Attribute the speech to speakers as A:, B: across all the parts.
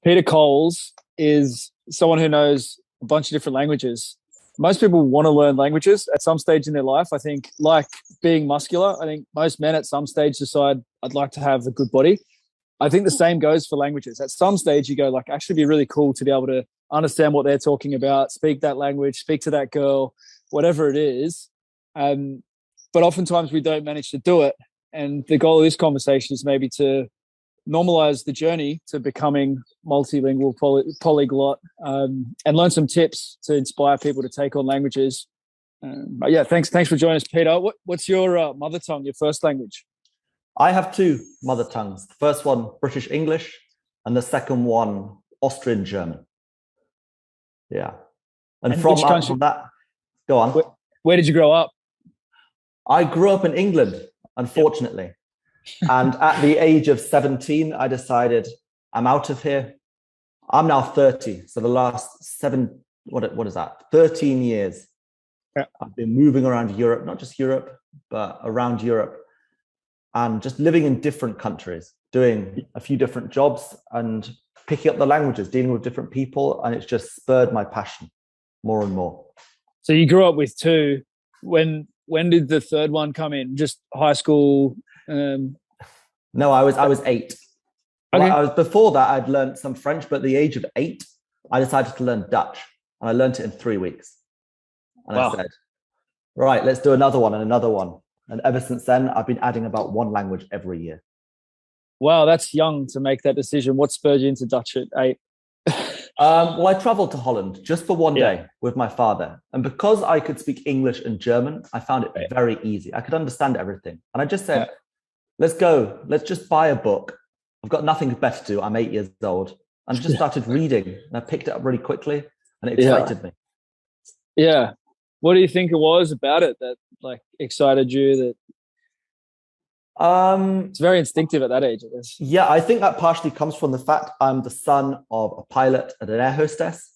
A: Peter Coles is someone who knows a bunch of different languages. Most people want to learn languages at some stage in their life. I think, like being muscular, I think most men at some stage decide, I'd like to have a good body. I think the same goes for languages. At some stage, you go, like, actually be really cool to be able to understand what they're talking about, speak that language, speak to that girl, whatever it is. But oftentimes we don't manage to do it. And the goal of this conversation is maybe to normalize the journey to becoming multilingual, polyglot, and learn some tips to inspire people to take on languages. But yeah, thanks for joining us, Peter. What's your mother tongue, your first language?
B: I have two mother tongues. The first one, British English, and the second one, Austrian German. Yeah. And from that, go on.
A: Where did you grow up?
B: I grew up in England, unfortunately. And at the age of 17, I decided I'm out of here. I'm now 30. So the last 13 years, I've been moving around Europe, not just Europe, but around Europe, and just living in different countries, doing a few different jobs and picking up the languages, dealing with different people. And it's just spurred my passion more and more.
A: So you grew up with two. When did the third one come in? Just high school?
B: No, I was 8.
A: Okay.
B: Before that, I'd learned some French, but at the age of 8, I decided to learn Dutch, and I learned it in 3 weeks. And wow. I said, right, let's do another one and another one. And ever since then, I've been adding about one language every year.
A: Wow, that's young to make that decision. What spurred you into Dutch at 8?
B: Well, I traveled to Holland just for one day with my father. And because I could speak English and German, I found it very easy. I could understand everything. And I just said, let's go. Let's just buy a book. I've got nothing better to do. I'm 8 years old. And I just started reading. And I picked it up really quickly. And it excited me.
A: Yeah. What do you think it was about it that excited you? That it's very instinctive at that age, I guess.
B: Yeah, I think that partially comes from the fact I'm the son of a pilot and an air hostess.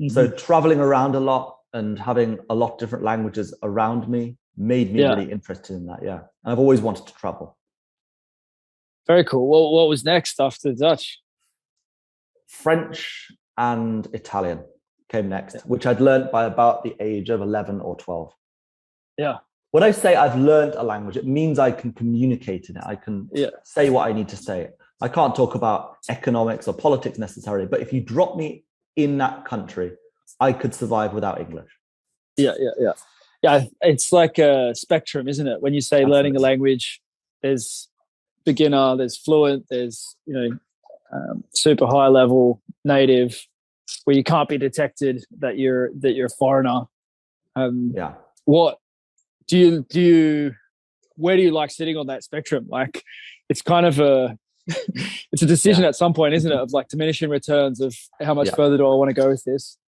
B: Mm-hmm. So traveling around a lot and having a lot of different languages around me made me really interested in that. Yeah. And I've always wanted to travel.
A: Very cool. Well, what was next after Dutch?
B: French and Italian came next, which I'd learned by about the age of 11 or 12.
A: Yeah.
B: When I say I've learned a language, it means I can communicate in it. I can say what I need to say. I can't talk about economics or politics necessarily, but if you drop me in that country, I could survive without English.
A: Yeah. It's like a spectrum, isn't it? When you say learning a language, there's beginner, there's fluent, there's super high level, native, where you can't be detected that you're a foreigner. What do you where do you like sitting on that spectrum? Like, it's kind of it's a decision at some point, isn't it, of diminishing returns of how much further do I want to go with this?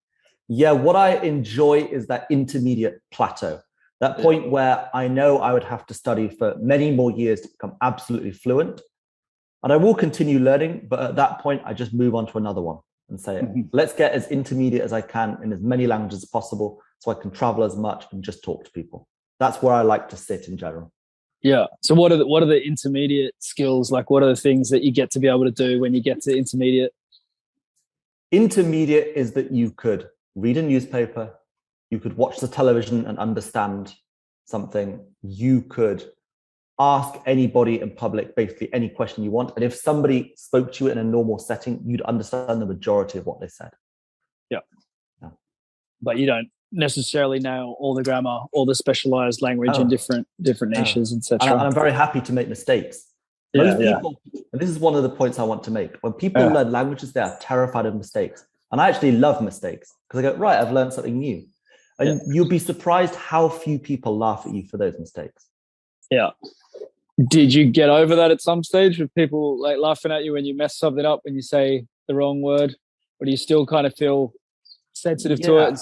B: Yeah, what I enjoy is that intermediate plateau, that point where I know I would have to study for many more years to become absolutely fluent. And I will continue learning, but at that point, I just move on to another one and say, let's get as intermediate as I can in as many languages as possible so I can travel as much and just talk to people. That's where I like to sit in general.
A: Yeah. So what are the intermediate skills? What are the things that you get to be able to do when you get to intermediate?
B: Intermediate is that you could read a newspaper, you could watch the television and understand something, you could ask anybody in public basically any question you want, and if somebody spoke to you in a normal setting, you'd understand the majority of what they said.
A: Yeah. But you don't necessarily know all the grammar, all the specialized language in different niches, etc.
B: And I'm very happy to make mistakes. Most people, and this is one of the points I want to make, when people learn languages, they are terrified of mistakes. And I actually love mistakes because I go, right, I've learned something new. And you'll be surprised how few people laugh at you for those mistakes.
A: Yeah. Did you get over that at some stage with people laughing at you when you mess something up, when you say the wrong word? Or do you still kind of feel sensitive to it?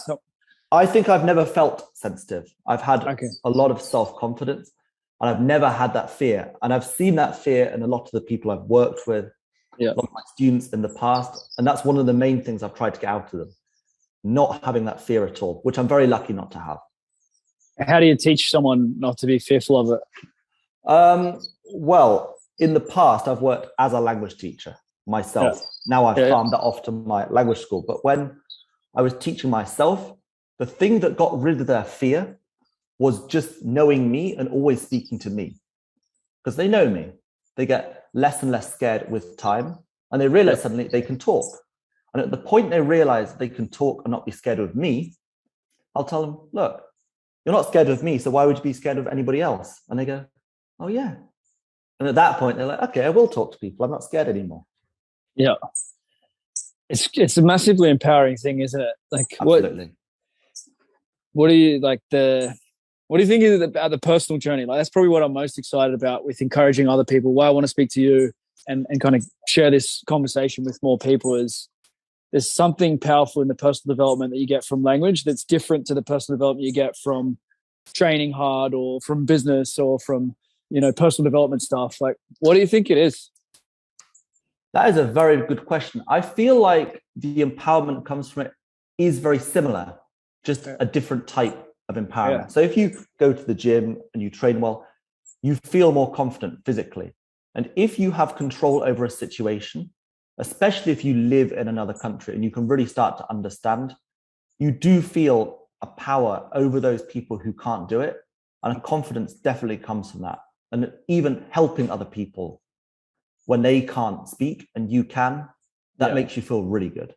B: I think I've never felt sensitive. I've had a lot of self-confidence, and I've never had that fear. And I've seen that fear in a lot of the people I've worked with, a lot of my students in the past. And that's one of the main things I've tried to get out of them, not having that fear at all, which I'm very lucky not to have.
A: How do you teach someone not to be fearful of it?
B: Well, in the past, I've worked as a language teacher myself. Now I've farmed that off to my language school. But when I was teaching myself, the thing that got rid of their fear was just knowing me and always speaking to me. Because they know me. They get less and less scared with time. And they realize suddenly they can talk. And at the point they realize they can talk and not be scared of me, I'll tell them, look, you're not scared of me, so why would you be scared of anybody else? And they go, oh, yeah. And at that point, they're like, okay, I will talk to people. I'm not scared anymore.
A: Yeah. It's a massively empowering thing, isn't it? Like,
B: absolutely.
A: What do you like what do you think is about the personal journey? Like, that's probably what I'm most excited about with encouraging other people. Why I want to speak to you and kind of share this conversation with more people is there's something powerful in the personal development that you get from language that's different to the personal development you get from training hard or from business or from, personal development stuff. Like, what do you think it is?
B: That is a very good question. I feel like the empowerment comes from it is very similar, just a different type of empowerment. Yeah. So if you go to the gym and you train well, you feel more confident physically. And if you have control over a situation, especially if you live in another country and you can really start to understand, you do feel a power over those people who can't do it. And a confidence definitely comes from that. And even helping other people when they can't speak and you can, that makes you feel really good.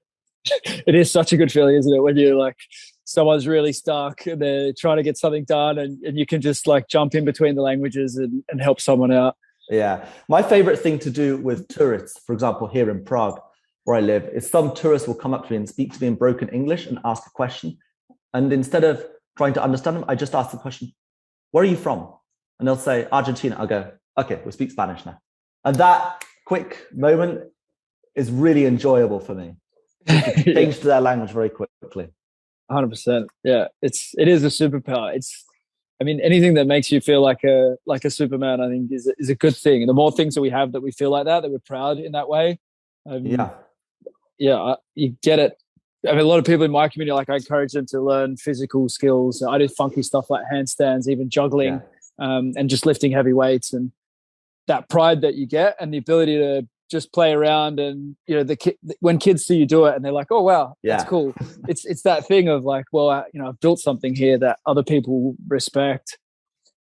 A: It is such a good feeling, isn't it? When you're like, someone's really stuck and they're trying to get something done and you can just like jump in between the languages and help someone out.
B: Yeah. My favorite thing to do with tourists, for example, here in Prague, where I live, is some tourists will come up to me and speak to me in broken English and ask a question. And instead of trying to understand them, I just ask the question, where are you from? And they'll say, Argentina. I'll go, okay, we'll speak Spanish now. And that quick moment is really enjoyable for me. Change to their language very quickly.
A: 100%. Yeah, it is a superpower. Anything that makes you feel like a Superman, I think, is a good thing. And the more things that we have that we feel like that we're proud in that way. You get it. A lot of people in my community, like, I encourage them to learn physical skills. I do funky stuff like handstands, even juggling, and just lifting heavy weights. And that pride that you get and the ability to just play around and, when kids see you do it and they're like, oh, wow, that's cool. It's that thing of like, well, I've built something here that other people respect.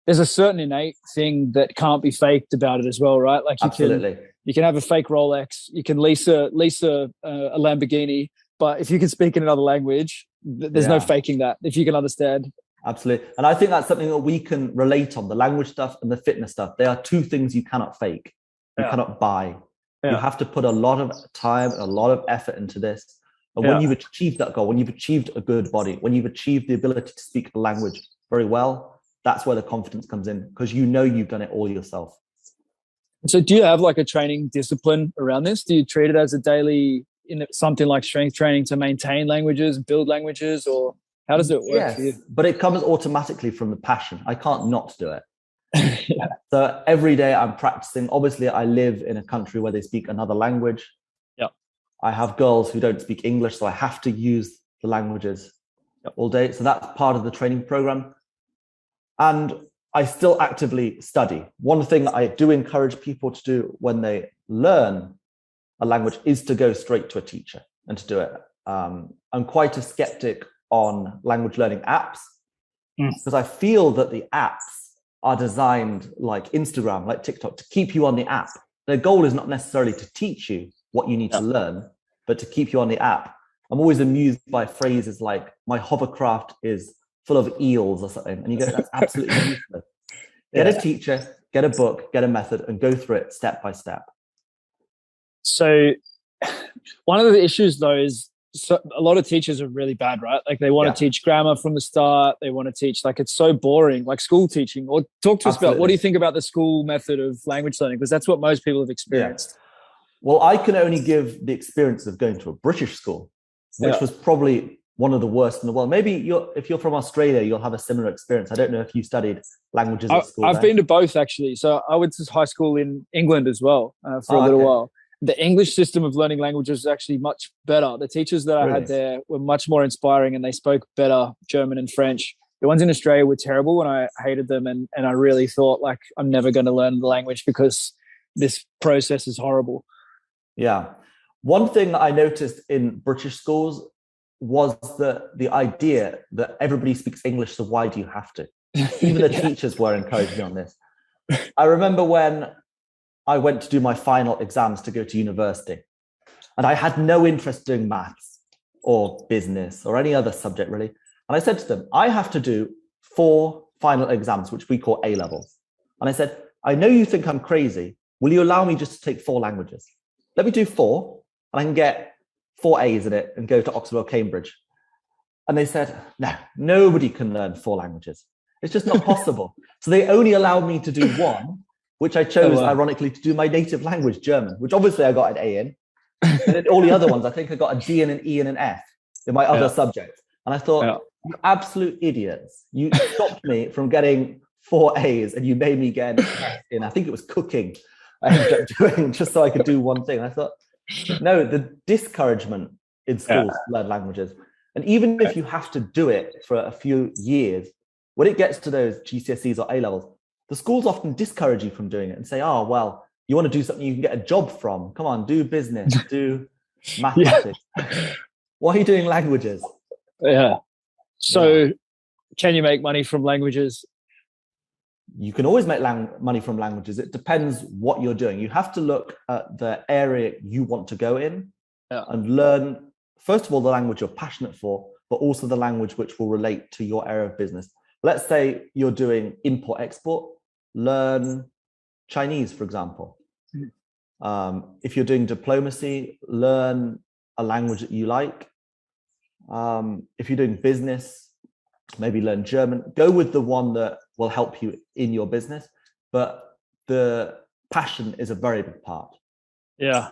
A: There's a certain innate thing that can't be faked about it as well, right? Like you can have a fake Rolex, you can lease a Lamborghini, but if you can speak in another language, there's no faking that, if you can understand.
B: Absolutely. And I think that's something that we can relate on, the language stuff and the fitness stuff. They are two things you cannot fake. You cannot buy. You have to put a lot of time and a lot of effort into this. And when you've achieved that goal, when you've achieved a good body, when you've achieved the ability to speak the language very well, that's where the confidence comes in, because you've done it all yourself.
A: So do you have like a training discipline around this? Do you treat it as a daily, something like strength training to maintain languages, build languages, or how does it work for you?
B: But it comes automatically from the passion. I can't not do it. So every day I'm practicing. Obviously, I live in a country where they speak another language. I have girls who don't speak English, so I have to use the languages all day. So that's part of the training program. And I still actively study. One thing I do encourage people to do when they learn a language is to go straight to a teacher and to do it. I'm quite a skeptic on language learning apps because I feel that the apps are designed like Instagram, like TikTok, to keep you on the app. Their goal is not necessarily to teach you what you need to learn, but to keep you on the app. I'm always amused by phrases like, my hovercraft is full of eels or something. And you go, that's absolutely useless. Get a teacher, get a book, get a method, and go through it step by step.
A: So one of the issues, though, is a lot of teachers are really bad, right? Like they want to teach grammar from the start. They want to teach, like, it's so boring, like school teaching. Or talk to us about, what do you think about the school method of language learning? Because that's what most people have experienced.
B: Well, I can only give the experience of going to a British school, which was probably one of the worst in the world. Maybe if you're from Australia, you'll have a similar experience. I don't know if you studied languages at school.
A: I've been to both, actually. So I went to high school in England as well for a little while. The English system of learning languages is actually much better. The teachers that I had there were much more inspiring and they spoke better German and French. The ones in Australia were terrible and I hated them. And I really thought, like, I'm never going to learn the language because this process is horrible.
B: Yeah. One thing I noticed in British schools was that the idea that everybody speaks English, so why do you have to? Even the teachers were encouraging me on this. I remember when I went to do my final exams to go to university, and I had no interest doing maths or business or any other subject really. And I said to them, I have to do 4 final exams, which we call A levels. And I said, I know you think I'm crazy. Will you allow me just to take 4 languages? Let me do 4, and I can get 4 A's in it and go to Oxford or Cambridge. And they said, no, nobody can learn 4 languages. It's just not possible. So they only allowed me to do 1, which I chose, ironically, to do my native language, German, which obviously I got an A in. And then all the other ones, I think I got a D and an E and an F in my other subjects. And I thought, you absolute idiots. You stopped me from getting 4 A's and you made me get an F in, I think it was cooking, I ended up doing just so I could do one thing. And I thought, no, the discouragement in schools to learn languages. And even if you have to do it for a few years, when it gets to those GCSEs or A levels, the schools often discourage you from doing it and say, oh, well, you want to do something you can get a job from. Come on, do business, do mathematics. Why are you doing languages?
A: Yeah. So can you make money from languages?
B: You can always make money from languages. It depends what you're doing. You have to look at the area you want to go in and learn, first of all, the language you're passionate for, but also the language which will relate to your area of business. Let's say you're doing import-export, learn Chinese, for example. If you're doing diplomacy, learn a language that you like. If you're doing business, maybe learn German. Go with the one that will help you in your business. But the passion is a very big part.
A: Yeah.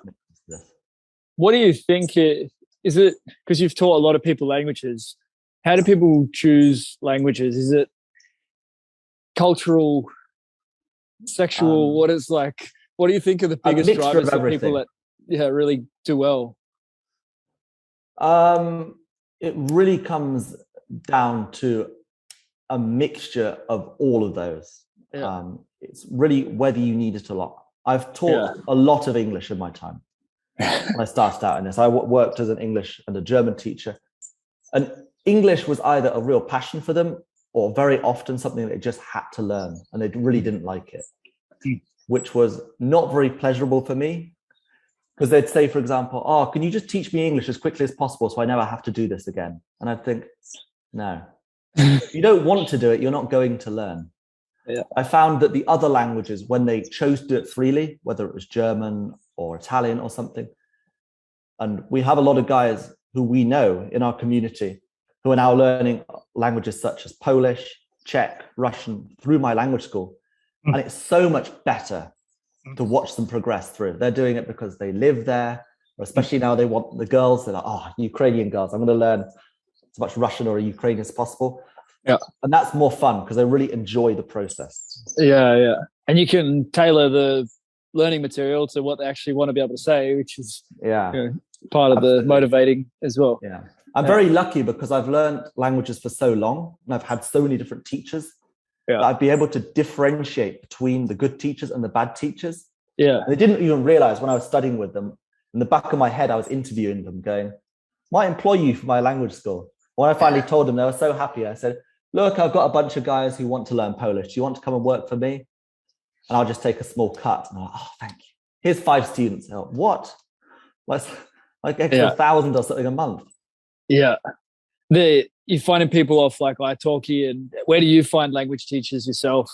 A: What do you think is it, because you've taught a lot of people languages, how do people choose languages? Is it cultural, sexual? What do you think are the biggest drivers for people that really do well?
B: It really comes down to a mixture of all of those. It's really whether you need it a lot. I've taught a lot of English in my time. When I started out in this, I worked as an English and a German teacher, and English was either a real passion for them or very often something they just had to learn and they really didn't like it, which was not very pleasurable for me, because they'd say, for example, oh, can you just teach me English as quickly as possible so I never have to do this again? And I'd think, no, if you don't want to do it, you're not going to learn. I found that the other languages, when they chose to do it freely, whether it was German or Italian or something, and we have a lot of guys who we know in our community who are now learning languages such as Polish, Czech, Russian through my language school. And it's so much better to watch them progress through. They're doing it because they live there, or especially now they want the girls, they're like, oh, Ukrainian girls, I'm going to learn as much Russian or Ukrainian as possible. And that's more fun because they really enjoy the process.
A: And you can tailor the learning material to what they actually want to be able to say, which is part of the motivating as well.
B: I'm very lucky because I've learned languages for so long and I've had so many different teachers that I'd be able to differentiate between the good teachers and the bad teachers. And they didn't even realize when I was studying with them, in the back of my head, I was interviewing them going, might employ you for my language school. When I finally told them, they were so happy. I said, look, I've got a bunch of guys who want to learn Polish. Do you want to come and work for me? And I'll just take a small cut. And I'm like, oh, thank you. Here's 5 students. Like, what? Like extra 1,000 or something a month.
A: You're finding people off like italki, and where do you find language teachers yourself?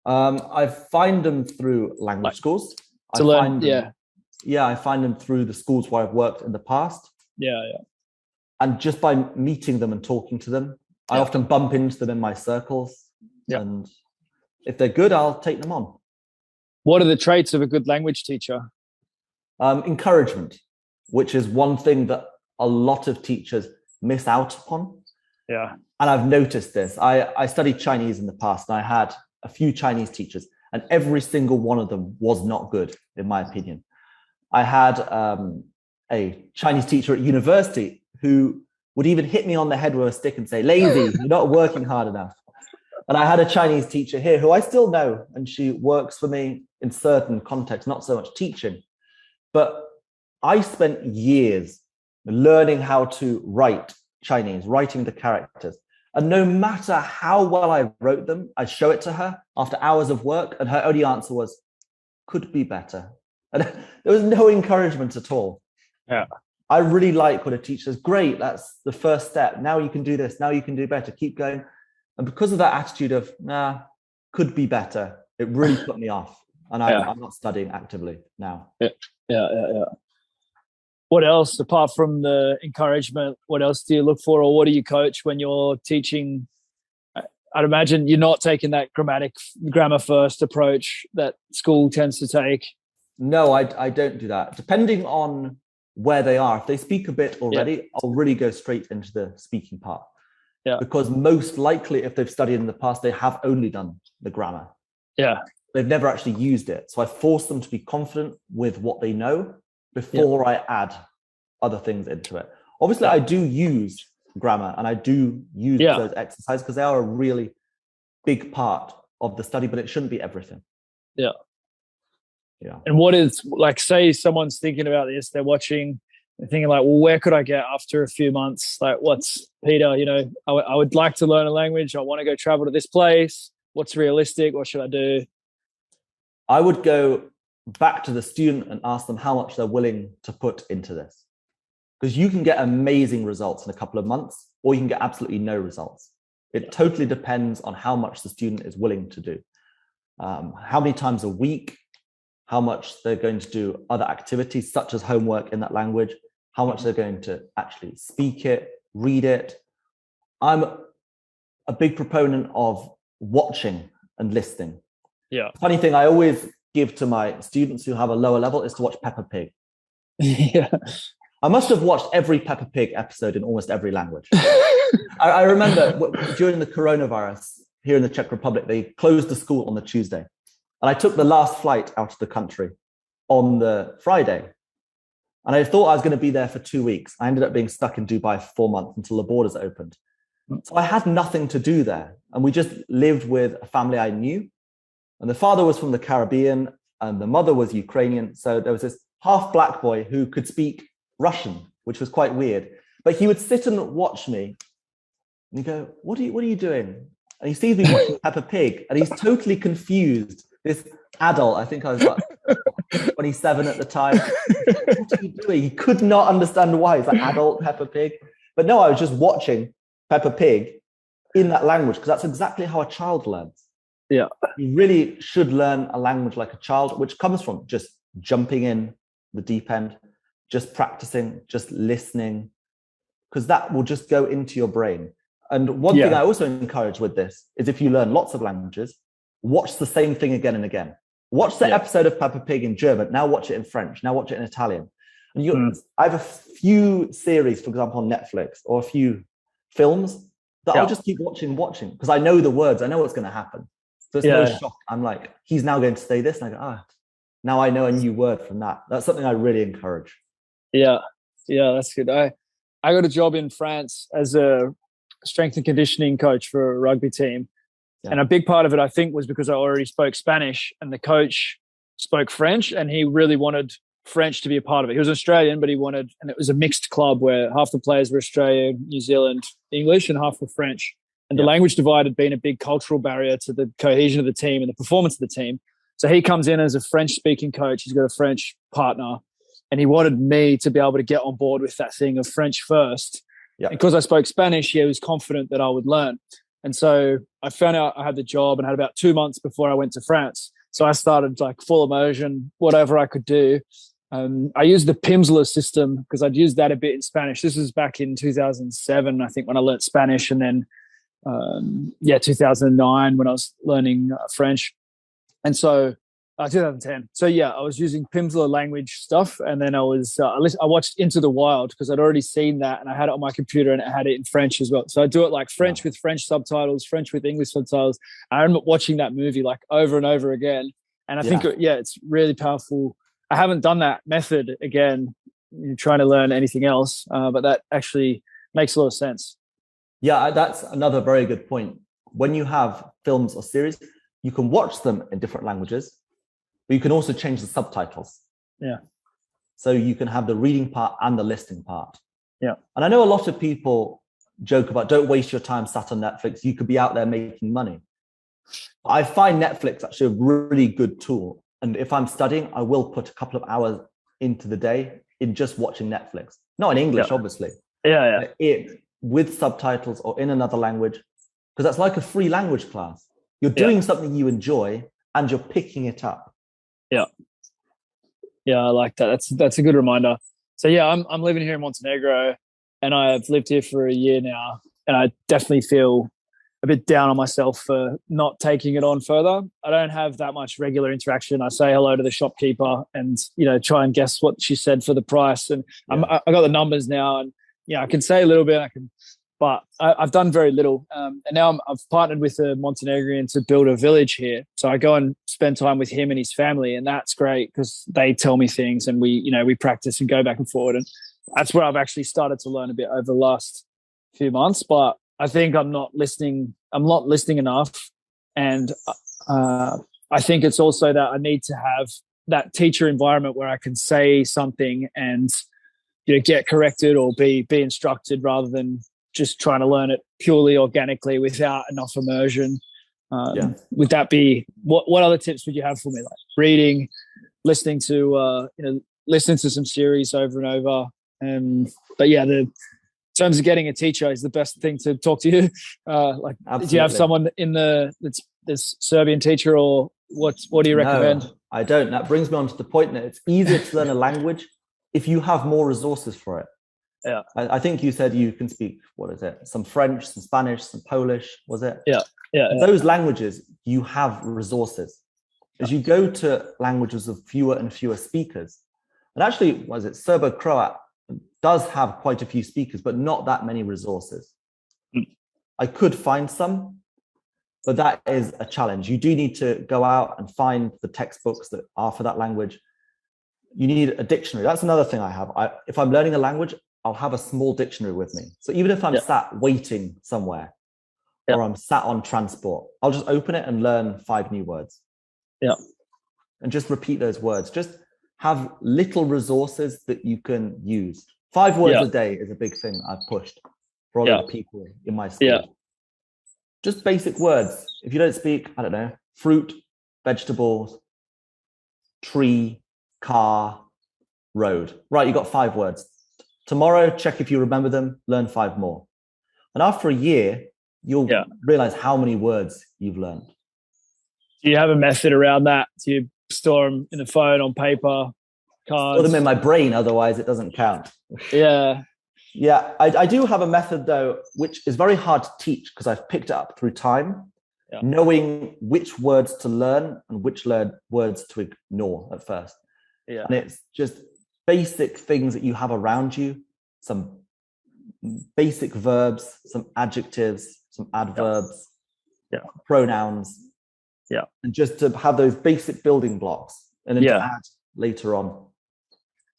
B: I find them through language schools. I find them through the schools where I've worked in the past. And just by meeting them and talking to them, I often bump into them in my circles. And if they're good, I'll take them on.
A: What are the traits of a good language teacher?
B: Encouragement, which is one thing that a lot of teachers miss out upon. And I've noticed this. I studied Chinese in the past, and I had a few Chinese teachers, and every single one of them was not good, in my opinion. I had a Chinese teacher at university who would even hit me on the head with a stick and say, lazy, you're not working hard enough. And I had a Chinese teacher here who I still know, and she works for me in certain contexts, not so much teaching. But I spent years learning how to write Chinese, writing the characters. And no matter how well I wrote them, I'd show it to her after hours of work, and her only answer was, could be better. And there was no encouragement at all.
A: Yeah.
B: I really like when a teacher says, great, that's the first step. Now you can do this. Now you can do better. Keep going. And because of that attitude of, nah, could be better, it really put me off. And I'm not studying actively now.
A: Yeah. What else, apart from the encouragement, what else do you look for, or what do you coach when you're teaching? I'd imagine you're not taking that grammar first approach that school tends to take.
B: No, I don't do that. Depending on where they are, if they speak a bit already, I'll really go straight into the speaking part. Yeah. Because most likely, if they've studied in the past, they have only done the grammar.
A: Yeah.
B: They've never actually used it. So I force them to be confident with what they know before I add other things into it. Obviously, I do use grammar and I do use those exercises because they are a really big part of the study, but it shouldn't be everything.
A: Yeah. And what is, like, say someone's thinking about this, they're watching, they're thinking like, well, where could I get after a few months? Like, what's, Peter, you know, I would like to learn a language. I want to go travel to this place. What's realistic? What should I do?
B: I would go back to the student and ask them how much they're willing to put into this. Because you can get amazing results in a couple of months, or you can get absolutely no results. It totally depends on how much the student is willing to do. How many times a week, how much they're going to do other activities, such as homework in that language, how much they're going to actually speak it, read it. I'm a big proponent of watching and listening.
A: Yeah.
B: Funny thing I always give to my students who have a lower level is to watch Peppa Pig.
A: Yeah.
B: I must have watched every Peppa Pig episode in almost every language. I remember during the coronavirus here in the Czech Republic, they closed the school on the Tuesday. And I took the last flight out of the country on the Friday. And I thought I was going to be there for 2 weeks. I ended up being stuck in Dubai for 4 months until the borders opened. So I had nothing to do there. And we just lived with a family I knew. And the father was from the Caribbean and the mother was Ukrainian. So there was this half black boy who could speak Russian, which was quite weird. But he would sit and watch me and he'd go, what are you doing? And he sees me watching Peppa Pig and he's totally confused. This adult, I think I was about 27 at the time. What are you doing? He could not understand why. He's like, adult Peppa Pig. But no, I was just watching Peppa Pig in that language because that's exactly how a child learns.
A: Yeah.
B: You really should learn a language like a child, which comes from just jumping in the deep end, just practicing, just listening, because that will just go into your brain. And one thing I also encourage with this is if you learn lots of languages, watch the same thing again and again. Watch the episode of Peppa Pig in German. Now watch it in French. Now watch it in Italian. And I have a few series, for example, on Netflix, or a few films that I'll just keep watching because I know the words. I know what's going to happen. So it's no shock. I'm like, he's now going to say this. And I go, now I know a new word from that. That's something I really encourage.
A: Yeah, that's good. I got a job in France as a strength and conditioning coach for a rugby team. Yeah. And a big part of it, I think, was because I already spoke Spanish and the coach spoke French and he really wanted French to be a part of it. He was Australian, but he wanted, and it was a mixed club where half the players were Australian, New Zealand, English, and half were French. And the language divide had been a big cultural barrier to the cohesion of the team and the performance of the team. So he comes in as a French-speaking coach. He's got a French partner. And he wanted me to be able to get on board with that thing of French first. Yeah. Because I spoke Spanish, he was confident that I would learn. And so I found out I had the job and had about 2 months before I went to France. So I started like full immersion, whatever I could do. I used the Pimsleur system because I'd used that a bit in Spanish. This was back in 2007, I think, when I learned Spanish. And then, 2009 when I was learning French. And so 2010. So I was using Pimsleur language stuff, and then I watched Into the Wild because I'd already seen that, and I had it on my computer, and it had it in French as well. So I do it like French with French subtitles, French with English subtitles. I remember watching that movie like over and over again, and I think it's really powerful. I haven't done that method again, trying to learn anything else, but that actually makes a lot of sense.
B: Yeah, that's another very good point. When you have films or series, you can watch them in different languages, but you can also change the subtitles.
A: Yeah.
B: so you can have the reading part and the listening part.
A: Yeah.
B: And I know a lot of people joke about, don't waste your time sat on Netflix. You could be out there making money. I find Netflix actually a really good tool. And if I'm studying, I will put a couple of hours into the day in just watching Netflix. Not in English, obviously.
A: Yeah.
B: It with subtitles or in another language, because that's like a free language class. You're doing something you enjoy and you're picking it up.
A: Yeah. Yeah, I like that. That's a good reminder. So yeah, I'm living here in Montenegro, and I've lived here for a year now, and I definitely feel a bit down on myself for not taking it on further. I don't have that much regular interaction. I say hello to the shopkeeper and, try and guess what she said for the price. And I got the numbers now, and I can say a little bit. But I've done very little. And now I've partnered with a Montenegrin to build a village here. So I go and spend time with him and his family, and that's great because they tell me things, and we practice and go back and forward. And that's where I've actually started to learn a bit over the last few months. But I think I'm not listening enough. And I think it's also that I need to have that teacher environment where I can say something and get corrected or be instructed, rather than just trying to learn it purely organically without enough immersion. Would that be what other tips would you have for me? Like reading, listening to some series over and over. But yeah, in terms of getting a teacher is the best thing to talk to you.
B: Absolutely.
A: Do you have someone in this Serbian teacher, or what do you recommend?
B: No, I don't. That brings me on to the point that it's easier to learn a language if you have more resources for it.
A: Yeah.
B: I think you said you can speak, what is it? Some French, some Spanish, some Polish, was it?
A: Yeah.
B: Those languages, you have resources. As you go to languages of fewer and fewer speakers, and actually, Serbo-Croat does have quite a few speakers, but not that many resources. I could find some, but that is a challenge. You do need to go out and find the textbooks that are for that language. You need a dictionary. That's another thing I have. If I'm learning a language, I'll have a small dictionary with me. So even if I'm sat waiting somewhere or I'm sat on transport, I'll just open it and learn 5 new words.
A: Yeah.
B: And just repeat those words. Just have little resources that you can use. 5 words a day is a big thing I've pushed for all the people in my school.
A: Yeah.
B: Just basic words. If you don't speak, I don't know, fruit, vegetables, tree, car, road. Right, you got 5 words. Tomorrow, check if you remember them, learn 5 more. And after a year, you'll realize how many words you've learned.
A: Do you have a method around that? Do you store them in the phone, on paper, cards?
B: Store them in my brain, otherwise it doesn't count.
A: Yeah.
B: Yeah, I do have a method, though, which is very hard to teach because I've picked it up through time, knowing which words to learn and which words to ignore at first. Yeah. And it's just basic things that you have around you, some basic verbs, some adjectives, some adverbs, pronouns. Yeah. And just to have those basic building blocks and then to add later on.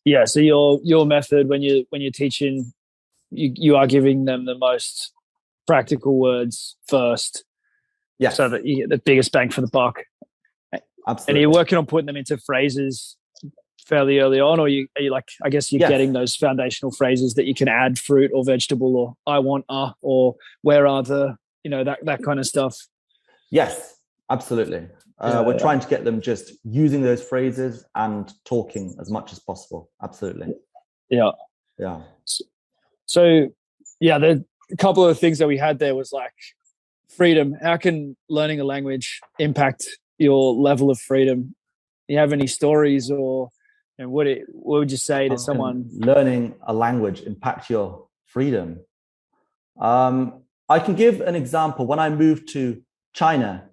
A: Yeah. So your method when you're teaching, you are giving them the most practical words first. Yeah. So that you get the biggest bang for the buck. Absolutely. And you're working on putting them into phrases fairly early on, or are you like, I guess you're getting those foundational phrases that you can add fruit or vegetable or I want or where are the, that kind of stuff.
B: Yes, absolutely. We're trying to get them just using those phrases and talking as much as possible. Absolutely.
A: Yeah.
B: Yeah.
A: So the a couple of things that we had there was like freedom. How can learning a language impact your level of freedom? Do you have any stories or what would you say to someone?
B: Learning a language impact your freedom? I can give an example. When I moved to China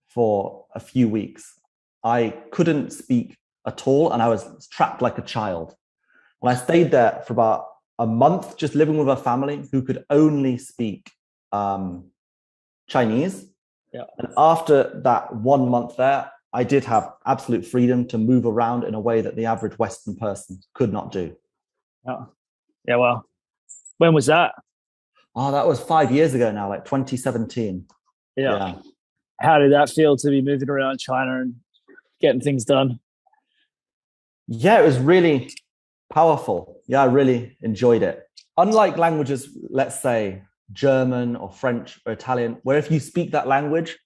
B: for a few weeks, I couldn't speak at all, and I was trapped like a child. And I stayed there for about a month, just living with a family who could only speak Chinese. Yeah. And after that 1 month there, I did have absolute freedom to move around in a way that the average Western person could not do.
A: Oh. Yeah, well, when was that?
B: Oh, that was 5 years ago now, like 2017. Yeah.
A: How did that feel to be moving around China and getting things done?
B: Yeah, it was really Powerful. Yeah, I really enjoyed it. Unlike languages, let's say German or French or Italian, where if you speak that language,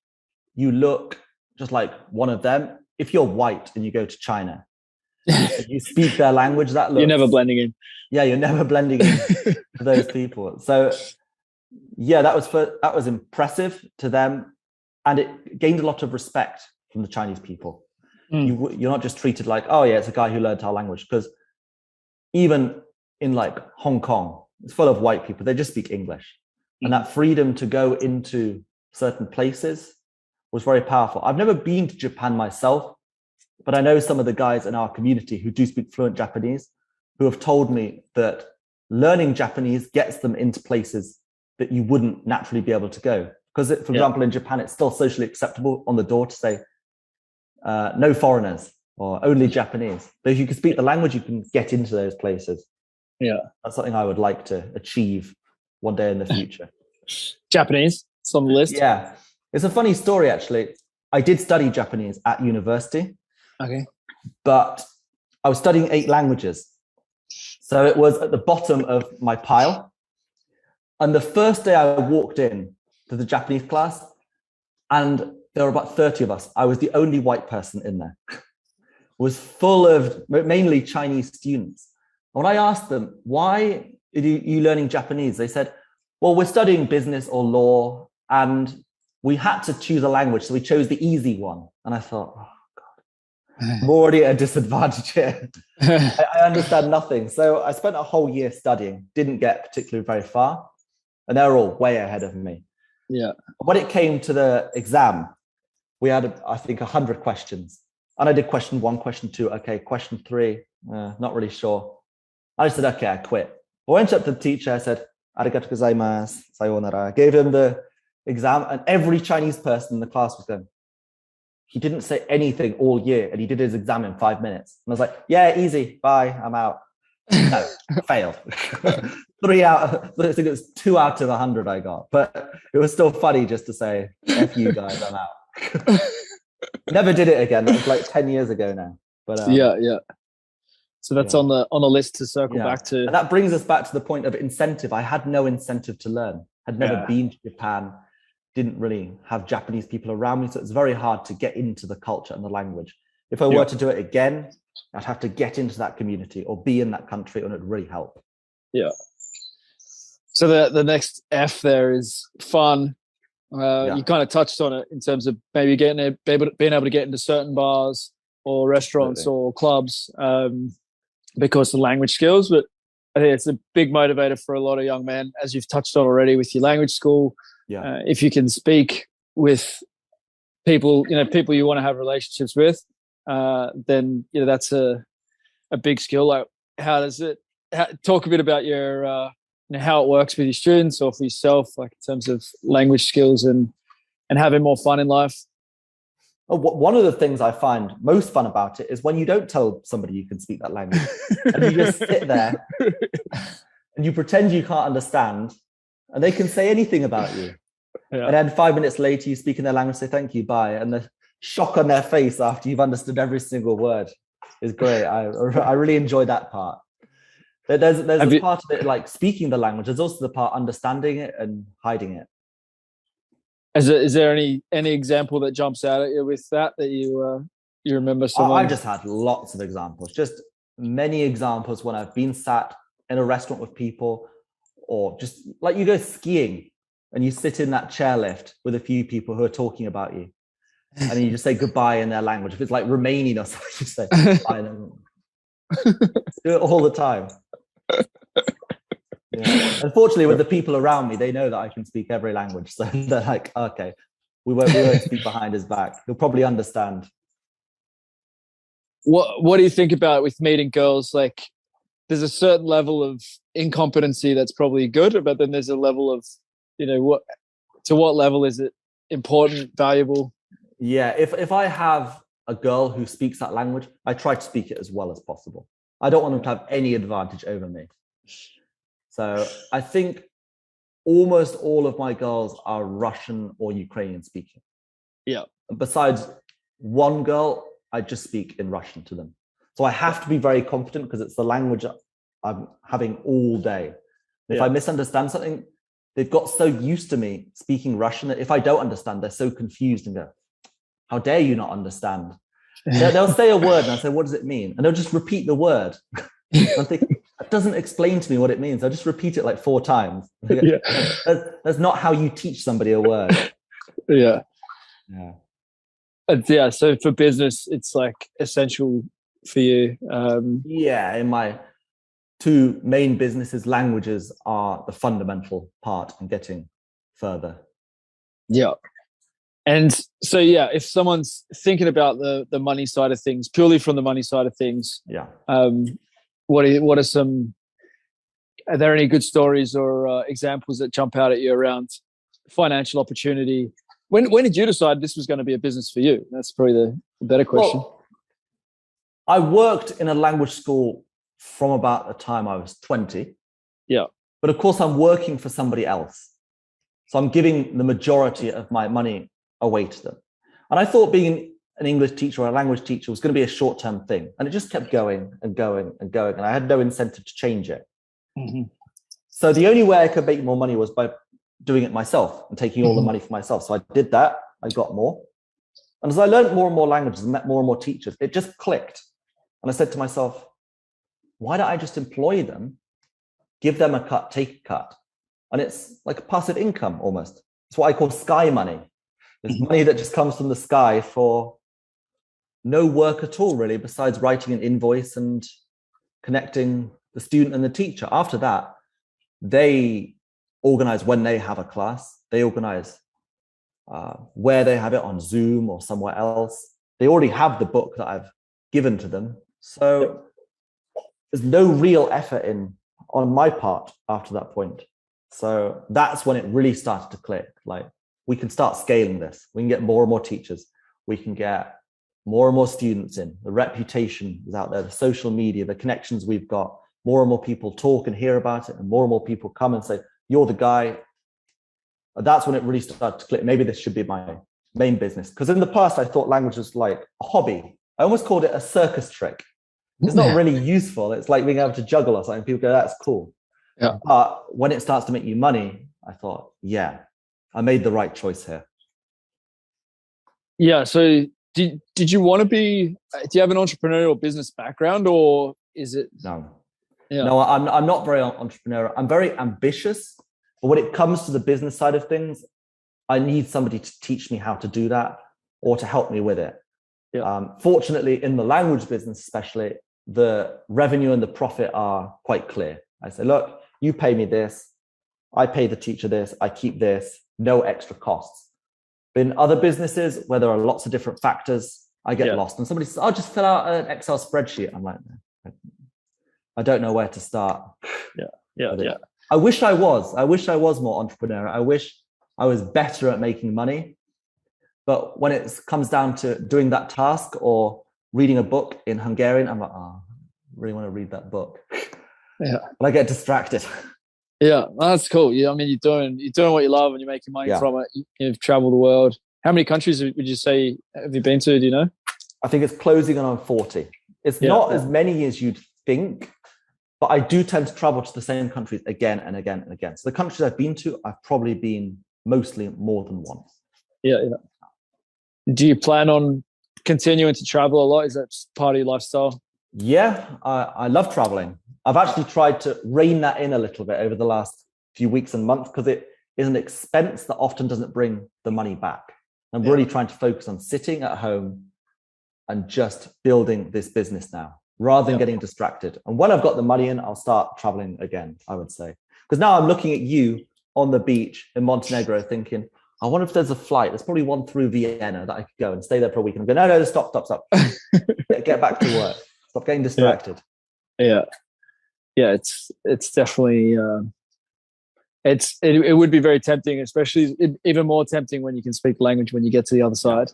B: you look just like one of them. If you're white and you go to China, you speak their language, that looks...
A: You're never blending in.
B: Yeah, you're never blending in to those people. So yeah, that was impressive to them. And it gained a lot of respect from the Chinese people. You're not just treated like, oh yeah, it's a guy who learned our language. Because even in like Hong Kong, it's full of white people. They just speak English. And that freedom to go into certain places was very powerful. I've never been to Japan myself, but I know some of the guys in our community who do speak fluent Japanese who have told me that learning Japanese gets them into places that you wouldn't naturally be able to go. Because, for example, in Japan, it's still socially acceptable on the door to say, no foreigners or only Japanese. But if you can speak the language, you can get into those places.
A: Yeah.
B: That's something I would like to achieve one day in the future.
A: Japanese, it's on the list.
B: Yeah. It's a funny story, actually. I did study Japanese at university.
A: Okay.
B: But I was studying 8 languages. So it was at the bottom of my pile. And the first day I walked in to the Japanese class, and there were about 30 of us. I was the only white person in there. It was full of mainly Chinese students. When I asked them, why are you learning Japanese? They said, well, we're studying business or law, and we had to choose a language, so we chose the easy one. And I thought, oh, God, I'm already at a disadvantage here. I understand nothing. So I spent a whole year studying, didn't get particularly very far, and they're all way ahead of me.
A: Yeah.
B: When it came to the exam, we had, I think, 100 questions. And I did question 1, question 2. Okay, question 3, not really sure. I just said, okay, I quit. I went up to the teacher. I said, arigatou gozaimasu, sayonara. I gave him the exam, and every Chinese person in the class was going, he didn't say anything all year, and he did his exam in 5 minutes. And I was like, yeah, easy, bye, I'm out. No, failed. 3 out, I think it was 2 out of 100 I got. But it was still funny just to say, F you guys, I'm out. Never did it again. That was like 10 years ago now. But
A: yeah. So that's on the list to circle back to.
B: And that brings us back to the point of incentive. I had no incentive to learn. I'd never been to Japan, didn't really have Japanese people around me. So it's very hard to get into the culture and the language. If I were to do it again, I'd have to get into that community or be in that country, and it would really help. Yeah.
A: So the next F there is fun. You kind of touched on it in terms of maybe being able to get into certain bars or restaurants or clubs because of the language skills. But I think it's a big motivator for a lot of young men, as you've touched on already with your language school. Yeah. If you can speak with people, people you want to have relationships with, then that's a big skill. Like, how does it? Talk a bit about your how it works with your students or for yourself, like in terms of language skills and having more fun in life.
B: One of the things I find most fun about it is when you don't tell somebody you can speak that language and you just sit there and you pretend you can't understand, and they can say anything about you. Yeah. And then 5 minutes later, you speak in their language, say thank you, bye. And the shock on their face after you've understood every single word is great. I really enjoy that part. There's a part of it like speaking the language. There's also the part understanding it and hiding it.
A: Is there any example that jumps out at you with that you remember?
B: I've just had lots of examples, just many examples when I've been sat in a restaurant with people, or just like you go skiing and you sit in that chairlift with a few people who are talking about you, and then you just say goodbye in their language. If it's like Romanian or something, you say goodbye. Do it all the time. Yeah. Unfortunately, with the people around me, they know that I can speak every language, so they're like, okay, we won't speak behind his back. He'll probably understand.
A: What do you think about with meeting girls? Like, there's a certain level of incompetency that's probably good, but then there's a level of, what level is it important, valuable?
B: Yeah, if I have a girl who speaks that language, I try to speak it as well as possible. I don't want them to have any advantage over me. So I think almost all of my girls are Russian or Ukrainian speaking.
A: Yeah.
B: Besides one girl, I just speak in Russian to them. So I have to be very confident because it's the language I'm having all day. If I misunderstand something, they've got so used to me speaking Russian that if I don't understand, they're so confused and go, how dare you not understand? They'll say a word and I'll say, what does it mean? And they'll just repeat the word. I'm thinking, that doesn't explain to me what it means. I'll just repeat it like 4 times. That's not how you teach somebody a word.
A: Yeah.
B: Yeah.
A: Yeah. So for business, it's like essential for you.
B: Yeah. In my 2 main businesses, languages are the fundamental part in getting further.
A: Yeah. And so, yeah, if someone's thinking about the money side of things, purely from the money side of things, what are some, are there any good stories or examples that jump out at you around financial opportunity? When did you decide this was going to be a business for you? That's probably the better question.
B: Well, I worked in a language school from about the time I was 20.
A: Yeah.
B: But of course, I'm working for somebody else. So I'm giving the majority of my money away to them. And I thought being an English teacher or a language teacher was going to be a short-term thing. And it just kept going and going and going. And I had no incentive to change it. Mm-hmm. So the only way I could make more money was by doing it myself and taking all the money for myself. So I did that. I got more. And as I learned more and more languages and met more and more teachers, it just clicked. And I said to myself, why don't I just employ them, give them a cut, take a cut? And it's like a passive income almost. It's what I call sky money. It's money that just comes from the sky for no work at all, really, besides writing an invoice and connecting the student and the teacher. After that, they organize when they have a class. They organize where they have it on Zoom or somewhere else. They already have the book that I've given to them. So there's no real effort on my part after that point. So that's when it really started to click. Like, we can start scaling this. We can get more and more teachers. We can get more and more students in. The reputation is out there, the social media, the connections we've got. More and more people talk and hear about it, and more people come and say, you're the guy. That's when it really started to click. Maybe this should be my main business. Because in the past, I thought language was like a hobby. I almost called it a circus trick. It's not really useful. It's like being able to juggle or something. People go, that's cool.
A: Yeah.
B: But when it starts to make you money, I thought, yeah, I made the right choice here.
A: Yeah. So did you want to be, do you have an entrepreneurial business background, or is it?
B: No.
A: Yeah.
B: No, I'm not very entrepreneurial. I'm very ambitious. But when it comes to the business side of things, I need somebody to teach me how to do that or to help me with it. Yeah. Fortunately, in the language business especially, the revenue and the profit are quite clear. I say, look, you pay me this, I pay the teacher this, I keep this, no extra costs. But in other businesses where there are lots of different factors, I get lost. And somebody says, I'll just fill out an Excel spreadsheet. I'm like, I don't know where to start.
A: Yeah.
B: I wish I was more entrepreneurial. I wish I was better at making money. But when it comes down to doing that task or reading a book in Hungarian, I'm like, I really want to read that book.
A: Yeah.
B: But I get distracted.
A: Yeah, that's cool. Yeah, I mean, you're doing what you love and you're making money from it. You've traveled the world. How many countries would you say have you been to? Do you know?
B: I think it's closing on 40. It's not as many as you'd think, but I do tend to travel to the same countries again and again and again. So the countries I've been to, I've probably been mostly more than once.
A: Yeah. Do you plan on continuing to travel a lot? Is that part of your lifestyle?
B: Yeah, I love traveling. I've actually tried to rein that in a little bit over the last few weeks and months because it is an expense that often doesn't bring the money back. I'm really trying to focus on sitting at home and just building this business now rather than getting distracted. And when I've got the money in, I'll start traveling again, I would say. Because now I'm looking at you on the beach in Montenegro thinking, I wonder if there's a flight. There's probably one through Vienna that I could go and stay there for a week. And go, no, stop. Get back to work. Stop getting distracted.
A: Yeah, it's definitely it would be very tempting, especially even more tempting when you can speak the language when you get to the other side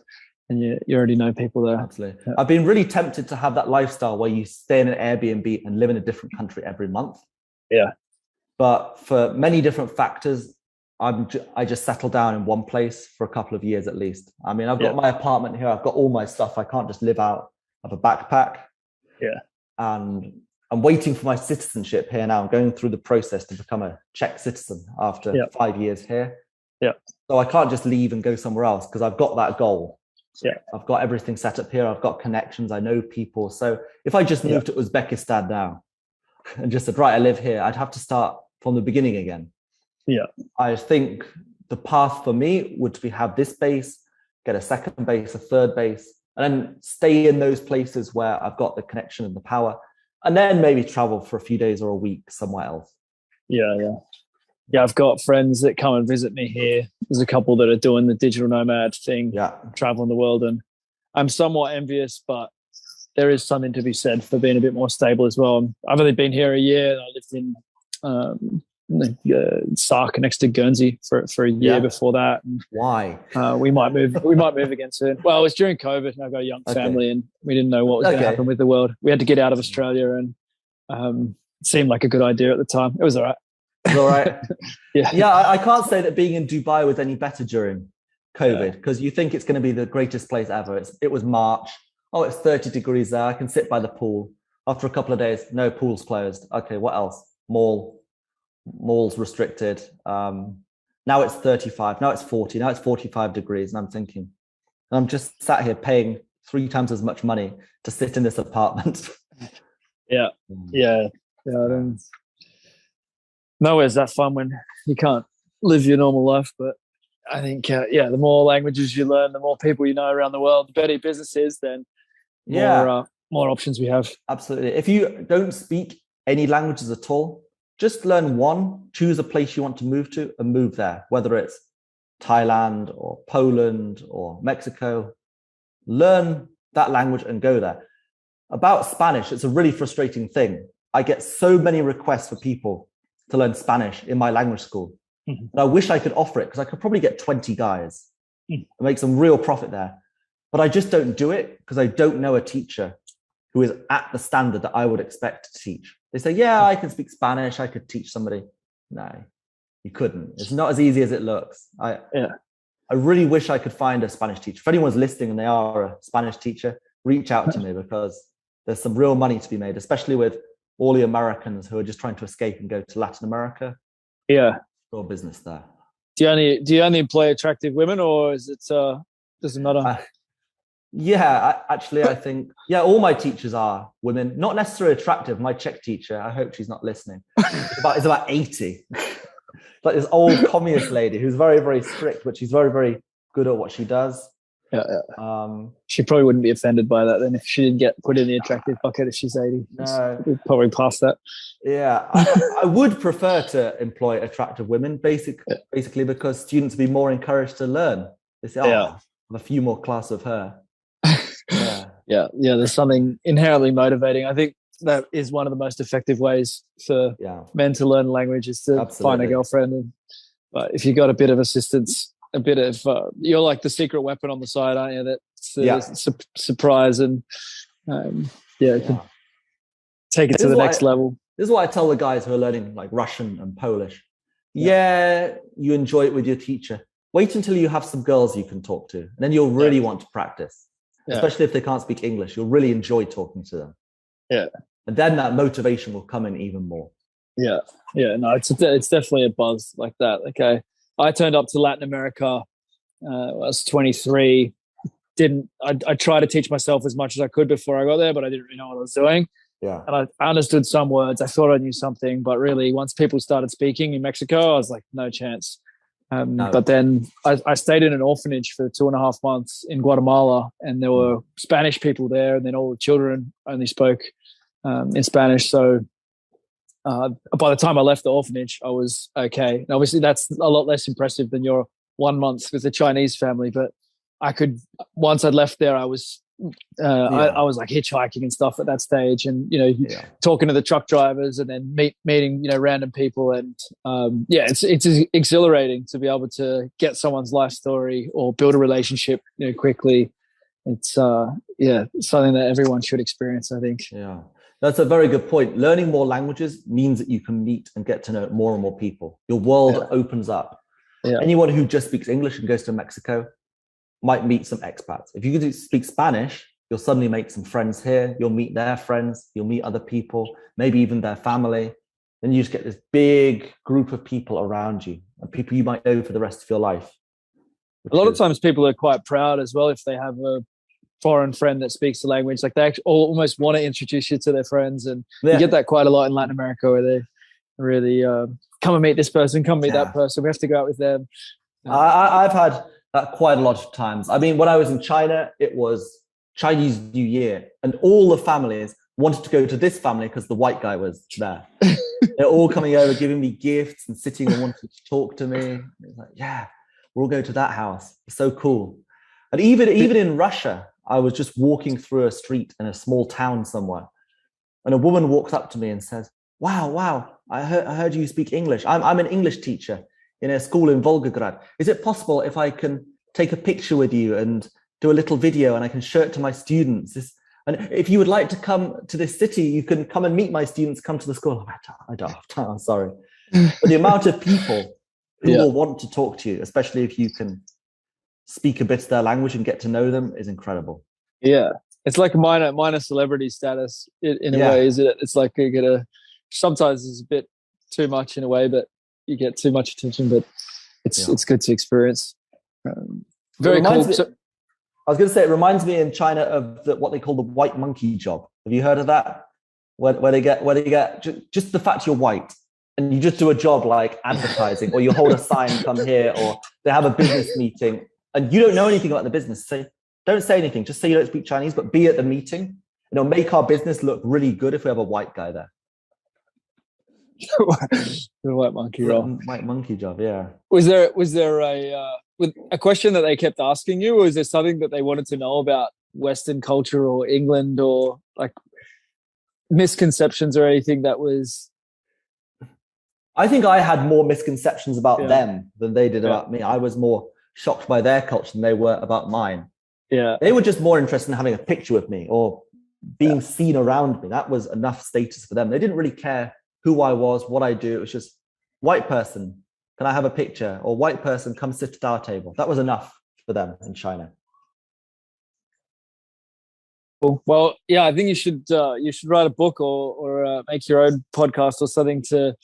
A: and you already know people there.
B: Absolutely. Yeah. I've been really tempted to have that lifestyle where you stay in an Airbnb and live in a different country every month.
A: Yeah.
B: But for many different factors, I just settle down in one place for a couple of years at least. I mean, I've got my apartment here. I've got all my stuff. I can't just live out of a backpack.
A: Yeah.
B: And I'm waiting for my citizenship here now. I'm going through the process to become a Czech citizen after 5 years here.
A: Yeah.
B: So I can't just leave and go somewhere else because I've got that goal.
A: Yeah.
B: I've got everything set up here. I've got connections. I know people. So if I just moved to Uzbekistan now and just said, right, I live here, I'd have to start from the beginning again.
A: Yeah.
B: I think the path for me would be have this base, get a second base, a third base, and then stay in those places where I've got the connection and the power, and then maybe travel for a few days or a week somewhere else.
A: Yeah, I've got friends that come and visit me here. There's a couple that are doing the digital nomad thing, traveling the world, and I'm somewhat envious, but there is something to be said for being a bit more stable as well. I've only been here a year. I lived in Sark next to Guernsey for a year before that. And,
B: why?
A: We might move again soon. Well, it was during COVID, and I've got a young family, and we didn't know what was going to happen with the world. We had to get out of Australia, and it seemed like a good idea at the time. It was all right.
B: All right. I can't say that being in Dubai was any better during COVID because you think it's going to be the greatest place ever. It was March. Oh, it's 30 degrees there. I can sit by the pool. After a couple of days, no, pool's closed. Okay, what else? Malls restricted. Now it's 35. Now it's 40. Now it's 45 degrees. And I'm thinking, I'm just sat here paying 3 times as much money to sit in this apartment.
A: Yeah. Nowhere's that fun when you can't live your normal life. But I think, the more languages you learn, the more people you know around the world, the better your business is, then more options we have.
B: Absolutely. If you don't speak any languages at all, just learn one, choose a place you want to move to and move there, whether it's Thailand or Poland or Mexico. Learn that language and go there. About Spanish, it's a really frustrating thing. I get so many requests for people to learn Spanish in my language school. And I wish I could offer it because I could probably get 20 guys and make some real profit there. But I just don't do it because I don't know a teacher who is at the standard that I would expect to teach. They say, I can speak Spanish. I could teach somebody. No, you couldn't. It's not as easy as it looks. I really wish I could find a Spanish teacher. If anyone's listening and they are a Spanish teacher, reach out to me because there's some real money to be made, especially with all the Americans who are just trying to escape and go to Latin America.
A: Yeah.
B: Real business there.
A: Do you only employ attractive women, or is it doesn't matter?
B: I think all my teachers are women, not necessarily attractive. My Czech teacher, I hope she's not listening, is about 80. Like this old communist lady who's very, very strict, but she's very, very good at what she does.
A: She probably wouldn't be offended by that then if she didn't get put in the attractive bucket if she's 80.
B: No.
A: We'd probably pass that.
B: I would prefer to employ attractive women, basically because students would be more encouraged to learn. They say, I have a few more class of her.
A: There's something inherently motivating. I think that is one of the most effective ways for men to learn language is to find a girlfriend. But if you got a bit of assistance, a bit of you're like the secret weapon on the side, aren't you? That's surprise and take it to the next level.
B: This is what I tell the guys who are learning like Russian and Polish. You enjoy it with your teacher. Wait until you have some girls you can talk to, and then you'll really want to practice. Especially if they can't speak English, you'll really enjoy talking to them. And then that motivation will come in even more.
A: No, it's definitely a buzz like that. Okay, I turned up to Latin America. I was 23. I tried to teach myself as much as I could before I got there, but I didn't really know what I was doing. And I understood some words. I thought I knew something, but really, once people started speaking in Mexico, I was like, no chance. But then I stayed in an orphanage for 2.5 months in Guatemala, and there were Spanish people there, and then all the children only spoke in Spanish. So by the time I left the orphanage, I was okay. And obviously, that's a lot less impressive than your 1 month with a Chinese family. But I could, once I'd left there, I was like hitchhiking and stuff at that stage, and talking to the truck drivers, and then meeting random people, and it's exhilarating to be able to get someone's life story or build a relationship quickly. It's something that everyone should experience, I think.
B: That's a very good point. Learning more languages means that you can meet and get to know more and more people. Your world opens up. Anyone who just speaks English and goes to Mexico might meet some expats. If you could speak Spanish, You'll suddenly make some friends here. You'll meet their friends. You'll meet other people, maybe even their family. Then you just get this big group of people around you, and people you might know for the rest of your life.
A: A lot of times people are quite proud as well if they have a foreign friend that speaks the language. Like they actually almost want to introduce you to their friends. And you get that quite a lot in Latin America, where they really come and meet this person, come meet that person. We have to go out with them.
B: I've had that quite a lot of times. I mean, when I was in China, it was Chinese New Year, and all the families wanted to go to this family because the white guy was there. They're all coming over, giving me gifts and sitting and wanting to talk to me. It's like, yeah, we'll all go to that house. It's so cool. And even in Russia, I was just walking through a street in a small town somewhere, and a woman walks up to me and says, wow, I heard you speak English. I'm an English teacher in a school in Volgograd. Is it possible if I can take a picture with you and do a little video and I can show it to my students? And if you would like to come to this city, you can come and meet my students, come to the school. I don't have time, I'm sorry. But the amount of people who will want to talk to you, especially if you can speak a bit of their language and get to know them, is incredible.
A: Yeah. It's like a minor celebrity status in a way, isn't it? It's like you get sometimes it's a bit too much in a way, but you get too much attention, but it's good to experience. Very cool.
B: I was going to say, it reminds me in China of what they call the white monkey job. Have you heard of that? Where they get just the fact you're white and you just do a job like advertising, or you hold a sign, come here, or they have a business meeting and you don't know anything about the business. So don't say anything. Just say you don't speak Chinese, but be at the meeting. It'll make our business look really good if we have a white guy there.
A: The white monkey role.
B: White monkey job, yeah.
A: Was there a question that they kept asking you, or is there something that they wanted to know about Western culture or England, or like misconceptions or anything that was?
B: I think I had more misconceptions about them than they did about me. I was more shocked by their culture than they were about mine.
A: Yeah.
B: They were just more interested in having a picture with me or being seen around me. That was enough status for them. They didn't really care who I was, what I do. It was just, white person, can I have a picture? Or white person, come sit at our table. That was enough for them in China.
A: Well, yeah, I think you should write a book or make your own podcast or something to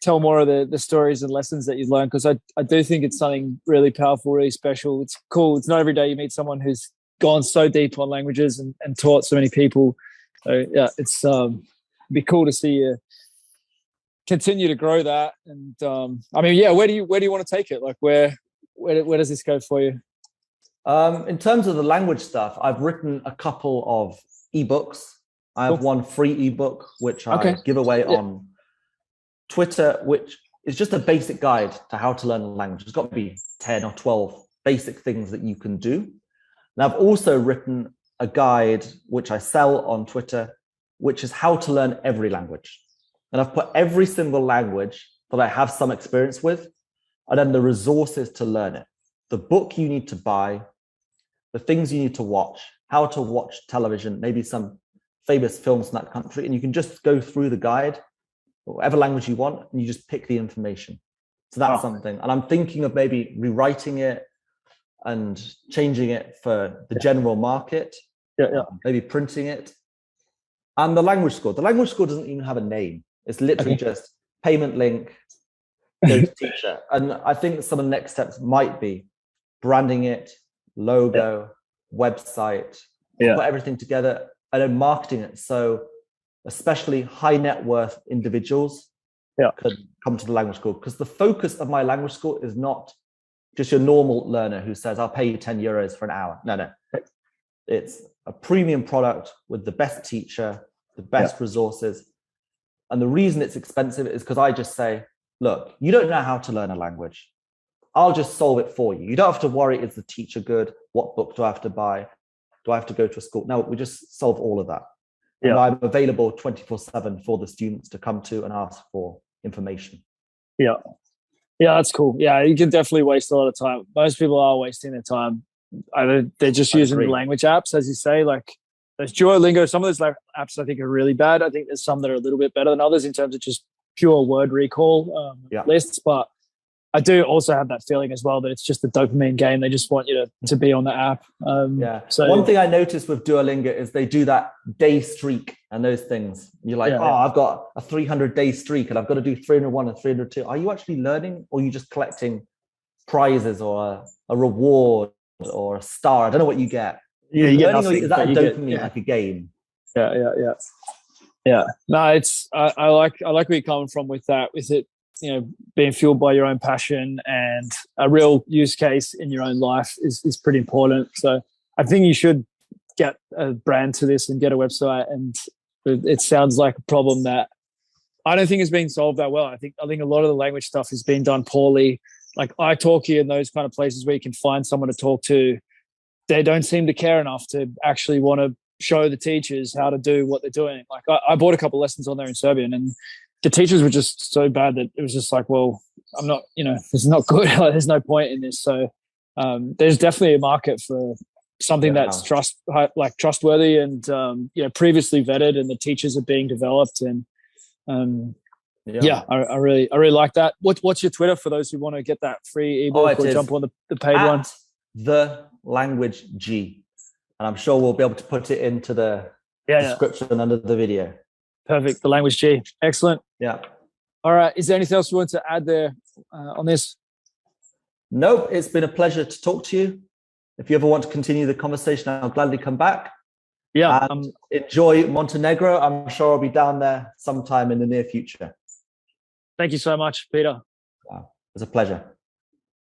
A: tell more of the stories and lessons that you've learned, because I do think it's something really powerful, really special. It's cool. It's not every day you meet someone who's gone so deep on languages and taught so many people. So yeah, it's be cool to see you continue to grow that. And I mean, yeah, where do you want to take it? Like where does this go for you?
B: In terms of the language stuff, I've written a couple of ebooks. I have one free ebook which I give away on Twitter, which is just a basic guide to how to learn a language. It's got to be 10 or 12 basic things that you can do. And I've also written a guide which I sell on Twitter, which is how to learn every language. And I've put every single language that I have some experience with, and then the resources to learn it. The book you need to buy, the things you need to watch, how to watch television, maybe some famous films in that country. And you can just go through the guide, whatever language you want, and you just pick the information. So that's something. And I'm thinking of maybe rewriting it and changing it for the general market, maybe printing it. And the language school. The language school doesn't even have a name. It's literally just payment link, go to teacher. And I think some of the next steps might be branding it, logo, website, put everything together, and then marketing it. So especially high net worth individuals could come to the language school, because the focus of my language school is not just your normal learner who says, I'll pay you 10 euros for an hour. No. It's a premium product with the best teacher, the best resources. And the reason it's expensive is because I just say, look, you don't know how to learn a language. I'll just solve it for you. You don't have to worry, is the teacher good? What book do I have to buy? Do I have to go to a school? No, we just solve all of that. And I'm available 24/7 for the students to come to and ask for information.
A: Yeah, that's cool. Yeah, you can definitely waste a lot of time. Most people are wasting their time. Either they're just using the language apps, as you say, like there's Duolingo. Some of those apps I think are really bad. I think there's some that are a little bit better than others in terms of just pure word recall lists. But I do also have that feeling as well that it's just a dopamine game. They just want you to be on the app.
B: So one thing I noticed with Duolingo is they do that day streak and those things. You're like, I've got a 300-day streak and I've got to do 301 and 302. Are you actually learning, or are you just collecting prizes or a reward or a star? I don't know what you get.
A: Yeah, you get nothing.
B: Is that a dopamine like a game?
A: Yeah. No, it's I like where you're coming from with that. With it, being fueled by your own passion and a real use case in your own life is pretty important. So I think you should get a brand to this and get a website. And it sounds like a problem that I don't think is being solved that well. I think a lot of the language stuff is being done poorly. Like italki and those kind of places where you can find someone to talk to, they don't seem to care enough to actually want to show the teachers how to do what they're doing. Like I bought a couple of lessons on there in Serbian, and the teachers were just so bad that it was just like, well, I'm not, this is not good. There's no point in this. So there's definitely a market for something that's trustworthy and previously vetted, and the teachers are being developed. And I really like that. What's your Twitter for those who want to get that free ebook or jump on the paid one?
B: The Language G. And I'm sure we'll be able to put it into the description under the video.
A: Perfect. The Language G. Excellent.
B: Yeah.
A: All right. Is there anything else you want to add there on this?
B: Nope. It's been a pleasure to talk to you. If you ever want to continue the conversation, I'll gladly come back.
A: Yeah.
B: And enjoy Montenegro. I'm sure I'll be down there sometime in the near future.
A: Thank you so much, Peter.
B: Wow. It was a pleasure.